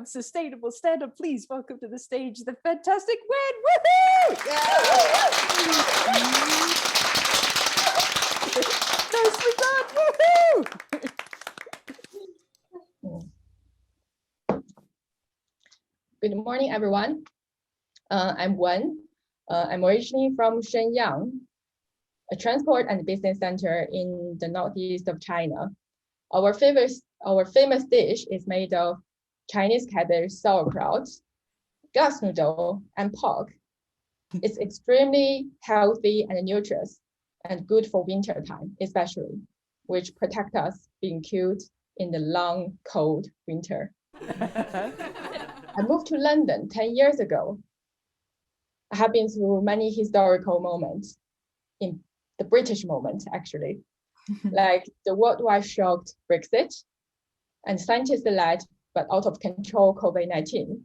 sustainable stand-up. Please welcome to the stage the fantastic Wen. Woohoo! Nicely done. Woohoo! Good morning, everyone. I'm Wen. I'm originally from Shenyang, a transport and business center in the northeast of China. Our famous dish is made of Chinese cabbage sauerkraut, glass noodle, and pork. It's extremely healthy and nutritious and good for winter time, especially, which protect us being killed in the long, cold winter. I moved to London 10 years ago. I have been through many historical moments, in the British moment, actually, like the worldwide shocked Brexit and scientist-led but out of control COVID-19,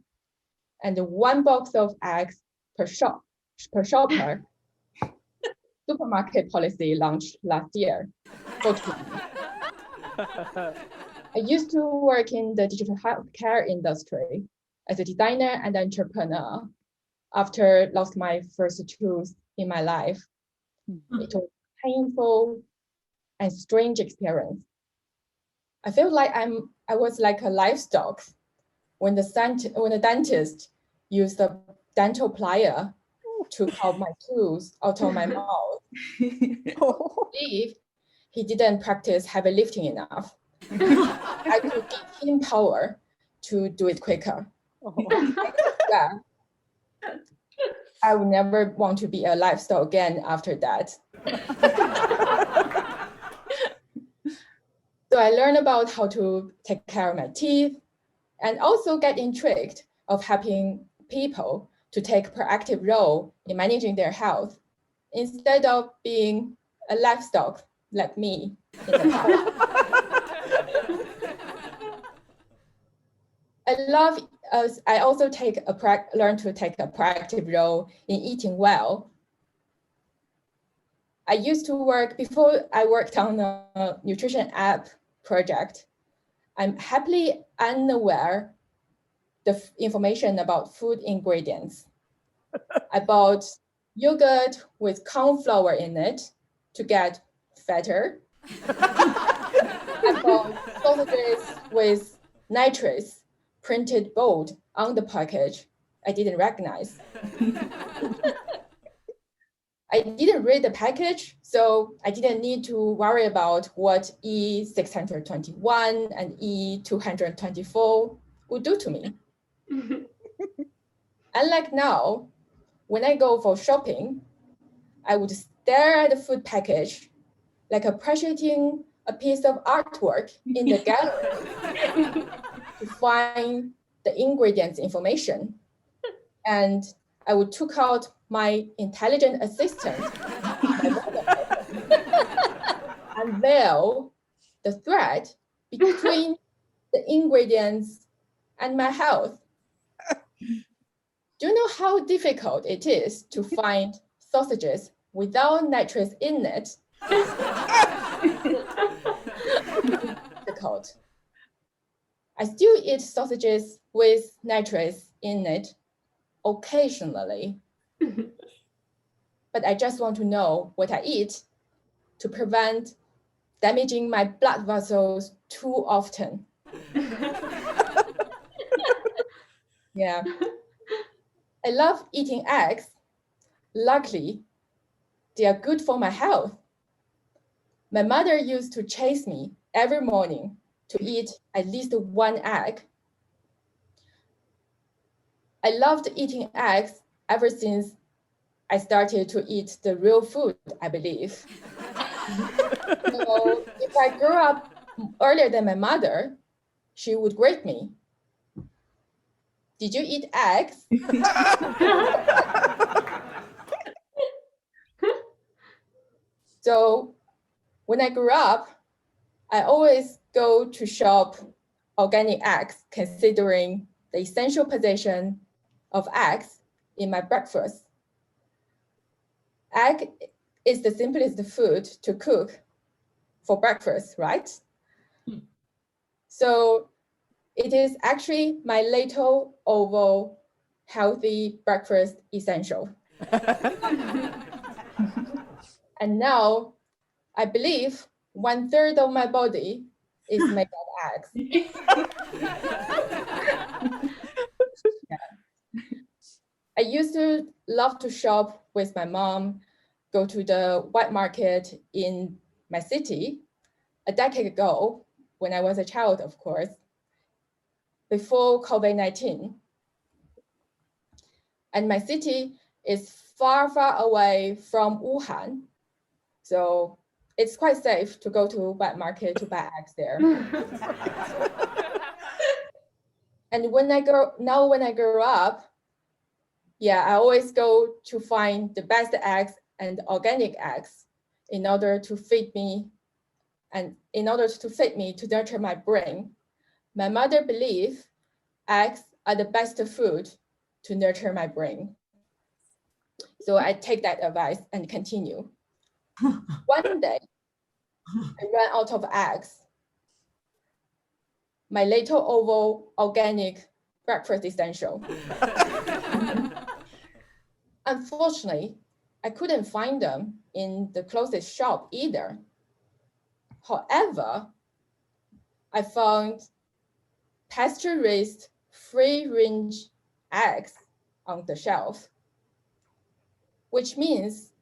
and the one box of eggs per shopper supermarket policy launched last year. I used to work in the digital healthcare industry as a designer and entrepreneur after lost my first tooth in my life. It was a painful and strange experience. I feel like I was like a livestock when the dentist used the dental plier to cut my tooth out of my mouth. I believe he didn't practice heavy lifting enough. I could give him power to do it quicker. Yeah. I would never want to be a livestock again after that. So I learned about how to take care of my teeth and also get intrigued of helping people to take proactive role in managing their health instead of being a livestock like me. I also learn to take a proactive role in eating well. I used to work, before I worked on a nutrition app project, I'm happily unaware the information about food ingredients. I bought yogurt with corn flour in it to get fatter. I bought sausages with nitrates printed bold on the package I didn't recognize. I didn't read the package, so I didn't need to worry about what E621 and E224 would do to me. Unlike now, when I go for shopping, I would stare at the food package like appreciating a piece of artwork in the gallery to find the ingredients information. And I would took out my intelligent assistant, unveil the thread between the ingredients and my health. Do you know how difficult it is to find sausages without nitrates in it? Difficult. I still eat sausages with nitrates in it occasionally. But I just want to know what I eat to prevent damaging my blood vessels too often. Yeah. I love eating eggs. Luckily, they are good for my health. My mother used to chase me every morning to eat at least one egg. I loved eating eggs ever since I started to eat the real food, I believe. So if I grew up earlier than my mother, she would grade me. Did you eat eggs? So when I grew up, I always go to shop organic eggs, considering the essential position of eggs in my breakfast. Egg is the simplest food to cook for breakfast, right? So It is actually my little oval healthy breakfast essential. And now I believe 1/3 of my body is made of eggs. I used to love to shop with my mom, go to the wet market in my city a decade ago when I was a child, of course, before COVID-19. And my city is far, far away from Wuhan. So it's quite safe to go to wet market to buy eggs there. And when I grow up, yeah, I always go to find the best eggs and organic eggs in order to feed me and in order to feed me to nurture my brain. My mother believed eggs are the best food to nurture my brain. So I take that advice and continue. One day, I ran out of eggs. My little oval organic breakfast essential. Unfortunately, I couldn't find them in the closest shop either. However, I found pasture-raised free-range eggs on the shelf, which means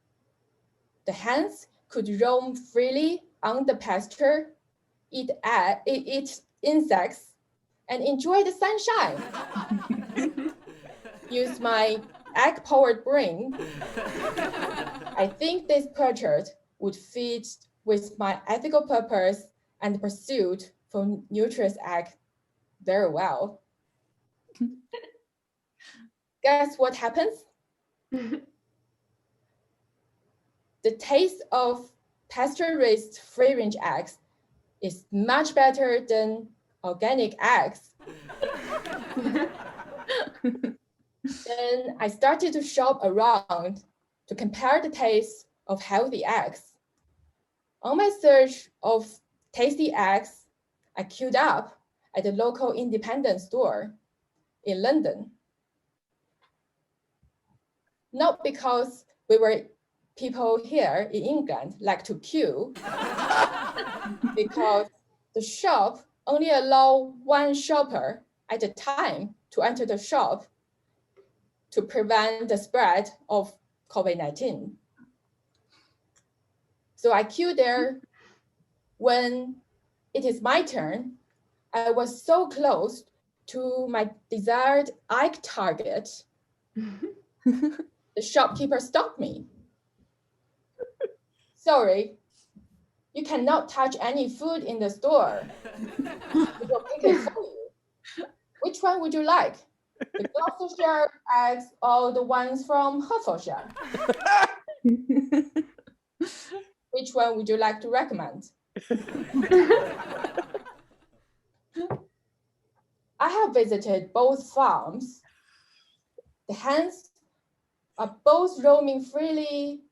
the hens could roam freely on the pasture, eat insects, and enjoy the sunshine. Use my egg-powered brain. I think this project would fit with my ethical purpose and pursuit for nutritious egg very well. Guess what happens? The taste of pasture-raised free-range eggs is much better than organic eggs. Then I started to shop around to compare the taste of healthy eggs. On my search of tasty eggs, I queued up at a local independent store in London. Not because we were people here in England like to queue, because the shop only allow one shopper at a time to enter the shop to prevent the spread of COVID-19. So I queued there. When it is my turn, I was so close to my desired egg target. The shopkeeper stopped me. Sorry, you cannot touch any food in the store. We will pick it for you. Which one would you like? The Gloucestershire eggs or the ones from Hertfordshire? Which one would you like to recommend? I have visited both farms. The hens are both roaming freely,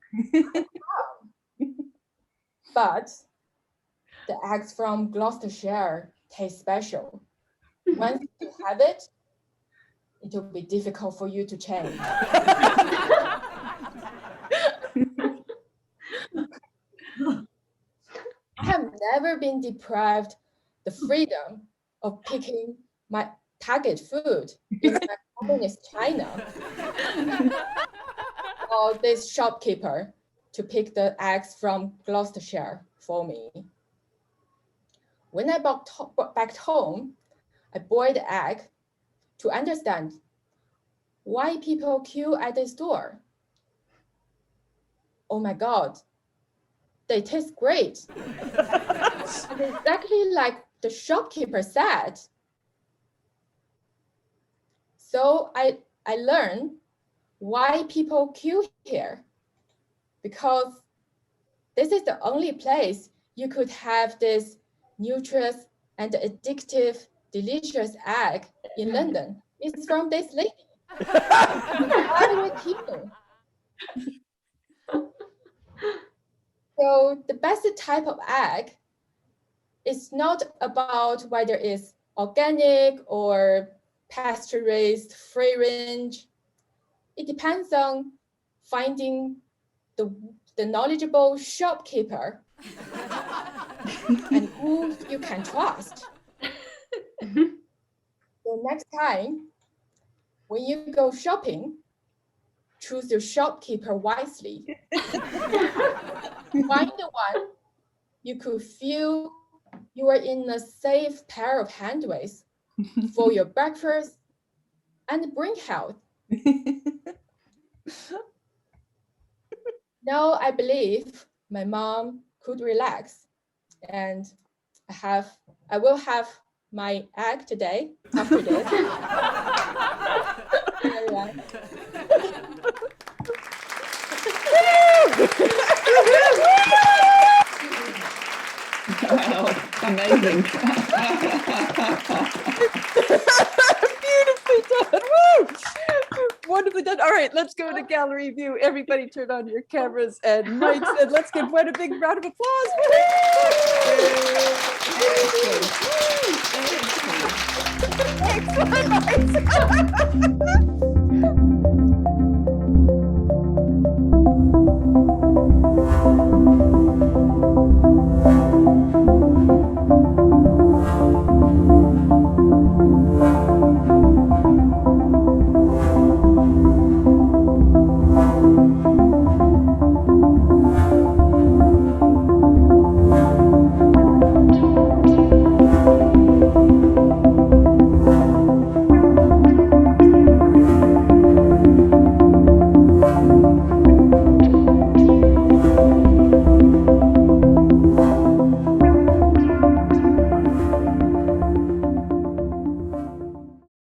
but the eggs from Gloucestershire taste special. Once you have it, it will be difficult for you to change. I have never been deprived the freedom of picking my target food in my communist China. Or this shopkeeper to pick the eggs from Gloucestershire for me. When I back home, I boiled the egg to understand why people queue at the store. Oh my God, they taste great. And exactly like the shopkeeper said. So I learned why people queue here, because this is the only place you could have this nutritious and addictive, delicious egg in London. It's from this lady. Why do we queue? So the best type of egg is not about whether it's organic or pasture-raised, free range. It depends on finding the knowledgeable shopkeeper and who you can trust. So next time, when you go shopping, choose your shopkeeper wisely. Find the one you could feel you are in a safe pair of handways for your breakfast and bring health. Now I believe my mom could relax, and I will have my egg today after this. Everyone. Wow, amazing. Beautifully done. Woo! Wonderfully done. All right, let's go to gallery view. Everybody turn on your cameras and mics, and let's give Gwen a big round of applause. Excellent.